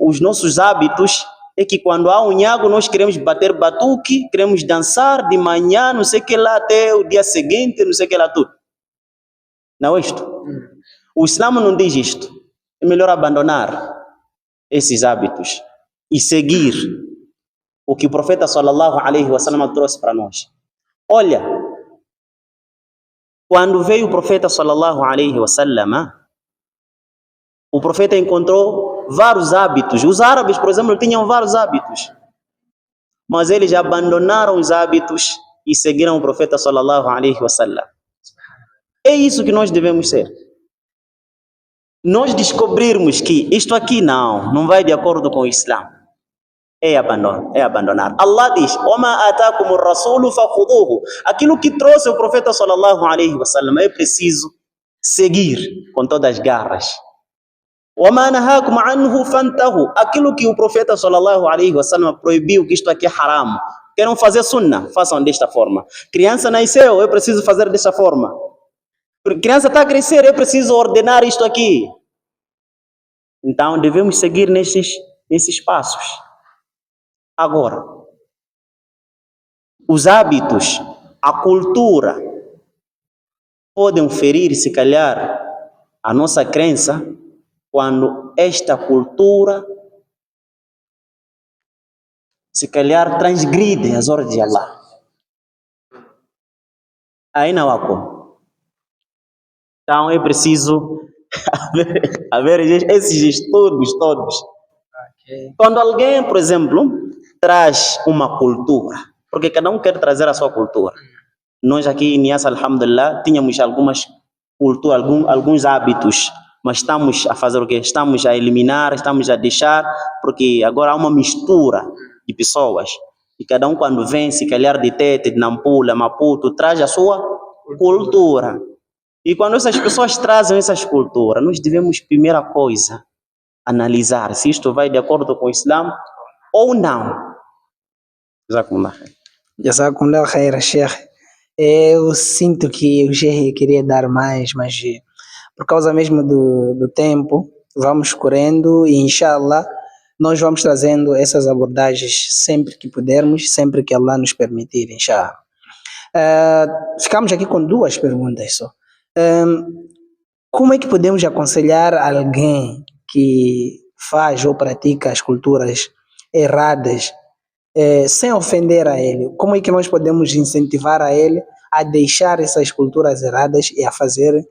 os nossos hábitos é que quando há um nhago nós queremos bater batuque, queremos dançar de manhã, não sei o que lá, até o dia seguinte, não sei o que lá tudo. Não é isto. O Islã não diz isto. É melhor abandonar esses hábitos e seguir o que o profeta sallallahu alaihi wasallam trouxe para nós. Olha, quando veio o profeta sallallahu alaihi wasallam, o profeta encontrou vários hábitos. Os árabes, por exemplo, tinham vários hábitos, mas eles abandonaram os hábitos e seguiram o profeta sallallahu alaihi wasallam. É isso que nós devemos ser. Nós descobrirmos que isto aqui não vai de acordo com o Islã, é abandonar. Allah diz: "Wama atakumur rasulu fakhuduhu." Aquilo que trouxe o profeta sallallahu alaihi wasallam é preciso seguir com todas as garras. "Wama nahakum anhu fantahu." Aquilo que o profeta sallallahu alaihi wasallam proibiu, que isto aqui é haram. Querem fazer sunnah, façam desta forma. Criança nasceu, é preciso fazer desta forma. Criança está a crescer, é preciso ordenar isto aqui. Então devemos seguir nesses passos. Agora, os hábitos, a cultura podem ferir, se calhar, a nossa crença quando esta cultura, se calhar, transgride as ordens de Allah. Aí não há como. Então é preciso haver esses estudos todos. Okay. Quando alguém, por exemplo, traz uma cultura, porque cada um quer trazer a sua cultura. Nós aqui em Niassa, alhamdulillah, tínhamos algumas culturas, alguns hábitos, mas estamos a fazer o quê? Estamos a eliminar, estamos a deixar, porque agora há uma mistura de pessoas. E cada um quando vem, se calhar de Tete, de Nampula, Maputo, traz a sua cultura. E quando essas pessoas trazem essas culturas, nós devemos, primeira coisa, analisar se isto vai de acordo com o Islã ou não. Jazakumullah. Jazakumullah khair, Sheikh. Eu sinto que o Sheikh queria dar mais, mas por causa mesmo do tempo, vamos correndo e inshallah nós vamos trazendo essas abordagens sempre que pudermos, sempre que Allah nos permitir, inshallah. Ficamos aqui com duas perguntas só. Como é que podemos aconselhar alguém que faz ou pratica as culturas erradas sem ofender a ele? Como é que nós podemos incentivar a ele a deixar essas culturas erradas e a fazer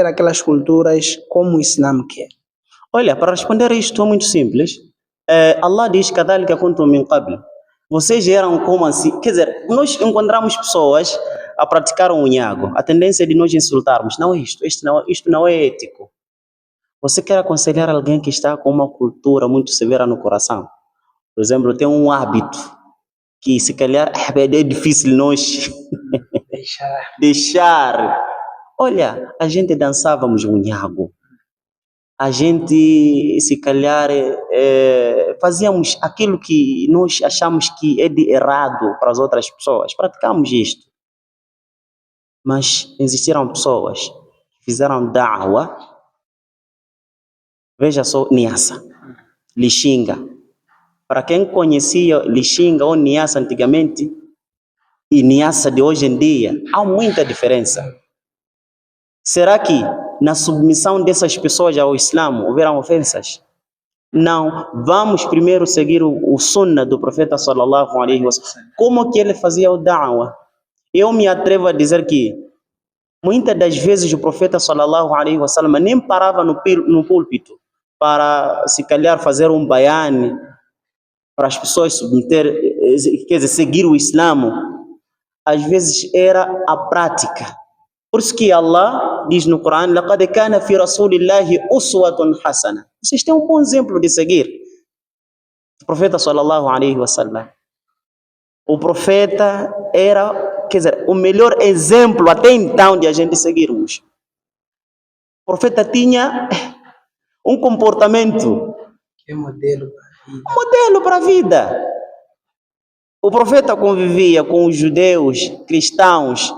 aquelas culturas como o Islã quer? Olha, para responder a isto é muito simples. Allah diz: "Kadhalika kuntum min qabl." Vocês eram como assim? Quer dizer, nós encontramos pessoas a praticar um unhago. A tendência é de nós insultarmos. Não é isto não é ético. Você quer aconselhar alguém que está com uma cultura muito severa no coração? Por exemplo, tem um hábito que se calhar é difícil nós deixar. Olha, a gente dançávamos unhago. A gente, se calhar, fazíamos aquilo que nós achamos que é de errado para as outras pessoas. Praticamos isto. Mas existiram pessoas que fizeram da'wa. Veja só, Niassa, Lixinga. Para quem conhecia Lixinga ou Niassa antigamente e Niassa de hoje em dia, há muita diferença. Será que na submissão dessas pessoas ao Islã houveram ofensas? Não. Vamos primeiro seguir o sunnah do profeta sallallahu alaihi wasallam. Como que ele fazia o da'wa? Eu me atrevo a dizer que muitas das vezes o profeta sallallahu alaihi wasallam nem parava no púlpito para, se calhar, fazer um bayan para as pessoas submeter, quer dizer, seguir o Islã. Às vezes era a prática. Por isso que Allah diz no Corão: "Laqad kana fi rasulillahi uswatun hasana." Vocês têm um bom exemplo de seguir. O profeta sallallahu alaihi wasallam. O profeta era, quer dizer, o melhor exemplo até então de a gente seguirmos. O profeta tinha um comportamento, Que modelo? um modelo para a vida. O profeta convivia com os judeus, cristãos,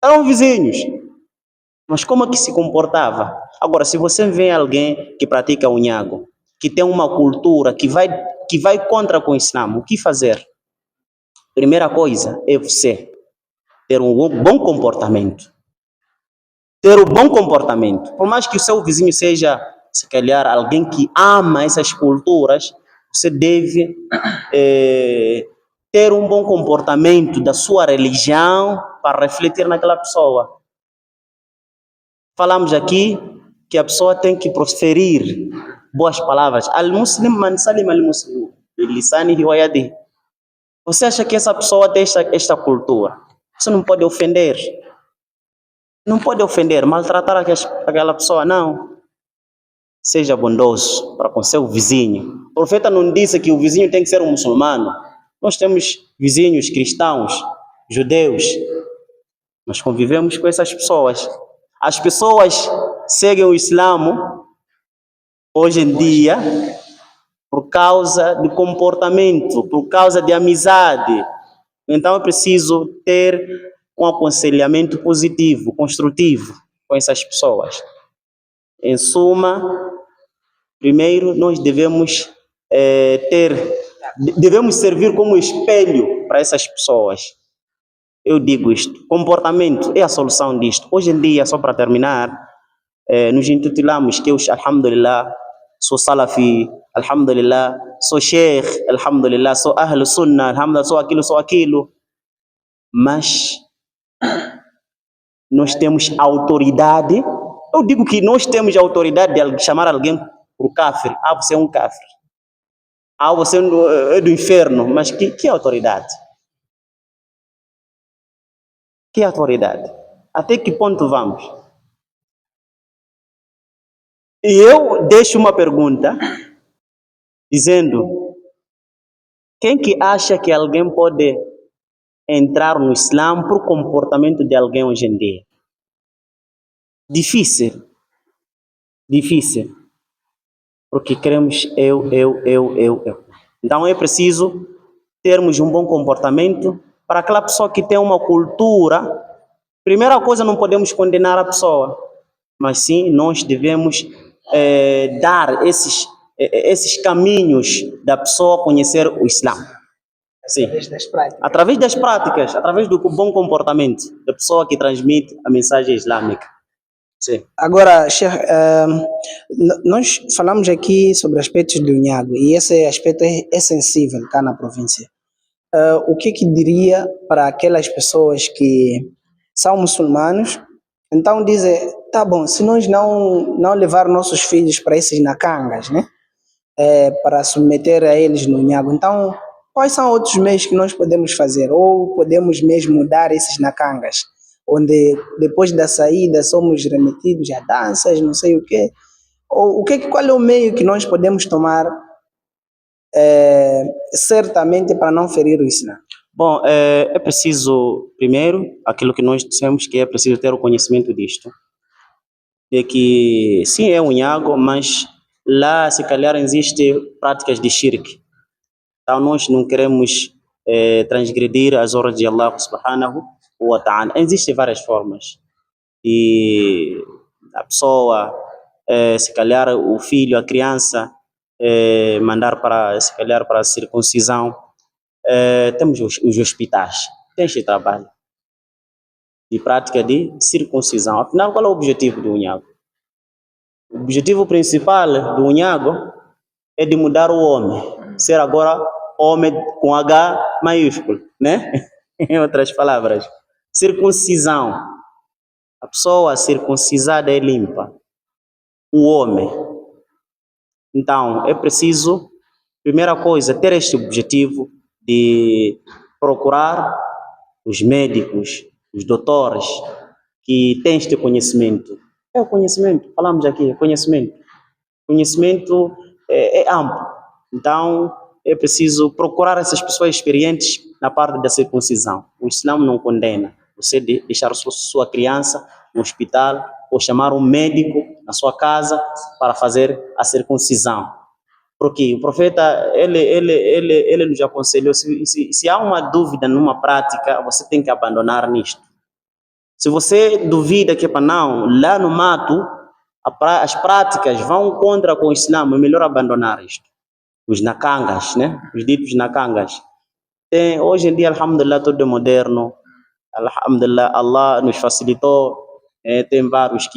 eram vizinhos. Mas como é que se comportava? Agora, se você vê alguém que pratica unhago, que tem uma cultura que vai contra com o Islã, o que fazer? Primeira coisa é você ter um bom comportamento. Ter um bom comportamento. Por mais que o seu vizinho seja, se calhar, alguém que ama essas culturas, você deve ter um bom comportamento da sua religião para refletir naquela pessoa. Falamos aqui que a pessoa tem que proferir boas palavras. Al-Muslim man salim al-Muslim. Lisanihi wa yadihi. Você acha que essa pessoa tem esta cultura? Você não pode ofender. Não pode ofender, maltratar aquela pessoa, não. Seja bondoso para com seu vizinho. O profeta não disse que o vizinho tem que ser um muçulmano. Nós temos vizinhos cristãos, judeus, mas convivemos com essas pessoas. As pessoas seguem o Islã hoje em dia por causa de comportamento, por causa de amizade. Então é preciso ter um aconselhamento positivo, construtivo com essas pessoas. Em suma, primeiro nós devemos servir como espelho para essas pessoas. Eu digo isto, comportamento é a solução disto. Hoje em dia, só para terminar, nos intitulamos que eu, alhamdulillah, sou salafi, alhamdulillah, sou sheikh, alhamdulillah, sou ahl sunnah, alhamdulillah, sou aquilo. Mas nós temos autoridade. Eu digo que nós temos autoridade de chamar alguém por kafir. Ah, você é um kafir. Ah, você é do inferno. Mas que autoridade? Que autoridade? Até que ponto vamos? E eu deixo uma pergunta dizendo: quem que acha que alguém pode entrar no Islã por comportamento de alguém hoje em dia? Difícil, difícil. Porque queremos eu. Então é preciso termos um bom comportamento para aquela pessoa que tem uma cultura. Primeira coisa, não podemos condenar a pessoa, mas sim nós devemos dar esses caminhos da pessoa conhecer o Islã. Sim. Através das práticas, através do bom comportamento da pessoa que transmite a mensagem islâmica. Sim. Agora, Sheikh, nós falamos aqui sobre aspectos do Unhago e esse aspecto é sensível cá na província. O que diria para aquelas pessoas que são muçulmanos, então dizem, tá bom, se nós não levar nossos filhos para esses nacangas, né, para submeter a eles no Unhago, então quais são outros meios que nós podemos fazer? Ou podemos mesmo dar esses nacangas, onde depois da saída somos remetidos a danças, não sei o quê? Ou qual é o meio que nós podemos tomar certamente para não ferir o Islã? Bom, é preciso, primeiro, aquilo que nós dissemos, que é preciso ter o conhecimento disto. De que, sim, é um Unhago, mas lá, se calhar, existem práticas de shirk. Então, nós não queremos transgredir as ordens de Allah subhanahu wa ta'ala. Existem várias formas. E a pessoa, se calhar, o filho, a criança, mandar para, se calhar, para a circuncisão. Temos os hospitais, tem este trabalho de prática de circuncisão. Afinal, qual é o objetivo do Unhago? O objetivo principal do Unhago é de mudar o homem, ser agora homem com H maiúsculo, né? Em outras palavras, circuncisão. A pessoa circuncisada é limpa, o homem. Então, é preciso, primeira coisa, ter este objetivo de procurar os médicos, os doutores que têm este conhecimento. É o conhecimento, falamos aqui, conhecimento. Conhecimento é amplo. Então, é preciso procurar essas pessoas experientes na parte da circuncisão. O Islã não condena você deixar sua criança no hospital ou chamar um médico na sua casa para fazer a circuncisão. Porque o profeta, ele nos aconselhou, se há uma dúvida numa prática, você tem que abandonar nisto. Se você duvida que, não, lá no mato, as práticas vão contra com o Islã, é melhor abandonar isto. Os nakangas, né? Os ditos nakangas. Hoje em dia, alhamdulillah, tudo é moderno. Alhamdulillah, Allah nos facilitou. Tem várias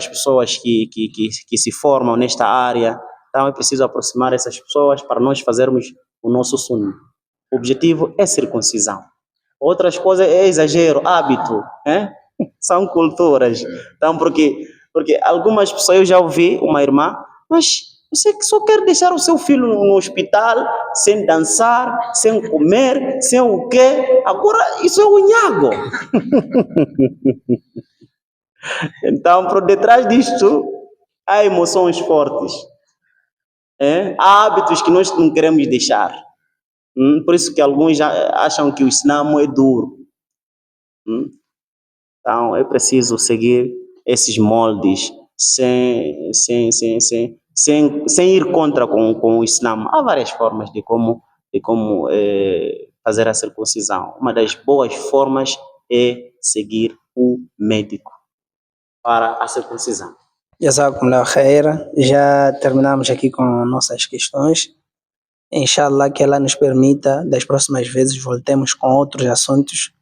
pessoas que se formam nesta área. Então é preciso aproximar essas pessoas para nós fazermos o nosso sunna. O objetivo é circuncisão. Outras coisas é exagero, hábito, né? São culturas. Então, porque algumas pessoas, eu já ouvi uma irmã, mas você só quer deixar o seu filho no hospital, sem dançar, sem comer, sem o quê? Agora, isso é Unhago. Então, por detrás disto, há emoções fortes. Há hábitos que nós não queremos deixar. Por isso que alguns já acham que o Islã é duro. Então, é preciso seguir esses moldes sem ir contra com o Islã. Há várias formas de como fazer a circuncisão. Uma das boas formas é seguir o médico para a circuncisão. Jazakumullah khair. Já terminamos aqui com nossas questões. Inshallah que ela nos permita, das próximas vezes, voltemos com outros assuntos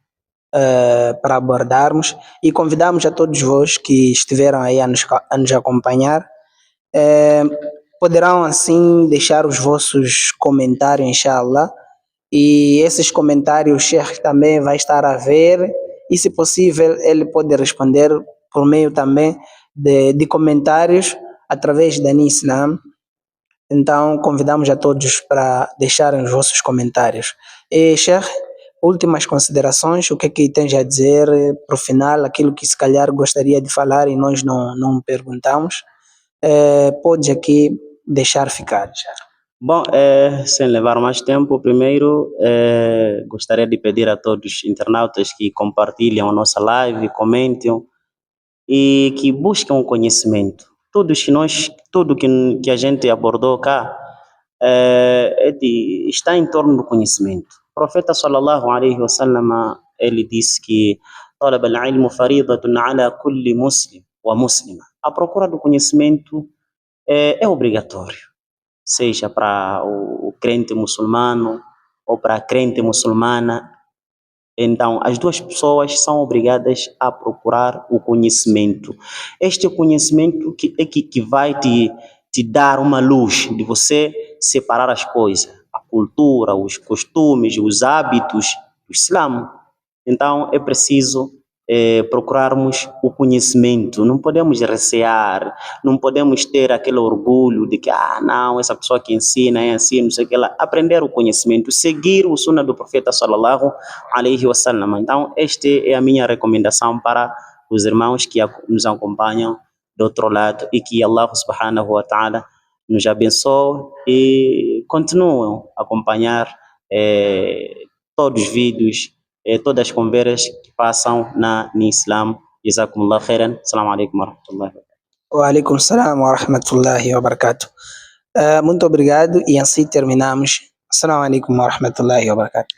para abordarmos e convidamos a todos vós que estiveram aí a nos acompanhar, poderão assim deixar os vossos comentários, inshallah, e esses comentários o Sheikh também vai estar a ver e, se possível, ele pode responder por meio também de comentários através da Islam. Então convidamos a todos para deixarem os vossos comentários. E Sheikh, últimas considerações, o que é que tens a dizer para o final, aquilo que se calhar gostaria de falar e nós não perguntamos, podes aqui deixar ficar já. Bom, sem levar mais tempo, primeiro gostaria de pedir a todos os internautas que compartilhem a nossa live, comentem e que busquem o conhecimento. Tudo que a gente abordou cá está em torno do conhecimento. O profeta sallallahu alaihi wasallam, ele disse que طلب العلم فريضة على كل مسلم ومسلمة. A procura do conhecimento é obrigatório, seja para o crente muçulmano ou para a crente muçulmana. Então, as duas pessoas são obrigadas a procurar o conhecimento. Este conhecimento que vai te dar uma luz de você separar as coisas, a cultura, os costumes, os hábitos do Islã. Então, é preciso procurarmos o conhecimento. Não podemos recear, não podemos ter aquele orgulho de que, não, essa pessoa que ensina é assim, não sei o que lá. Aprender o conhecimento, seguir o sunnah do profeta sallallahu alaihi wasallam. Então, esta é a minha recomendação para os irmãos que nos acompanham do outro lado e que Allah subhanahu wa ta'ala nos abençoe e continuem a acompanhar todos os vídeos, todas as conversas que passam no Islã. Jazakumullah khairan. Assalamu alaikum wa rahmatullahi wa barakatuh. Wa alaikum salam wa rahmatullahi wa barakatuh. Muito obrigado e assim terminamos. Assalamu alaikum wa rahmatullahi wa barakatuh.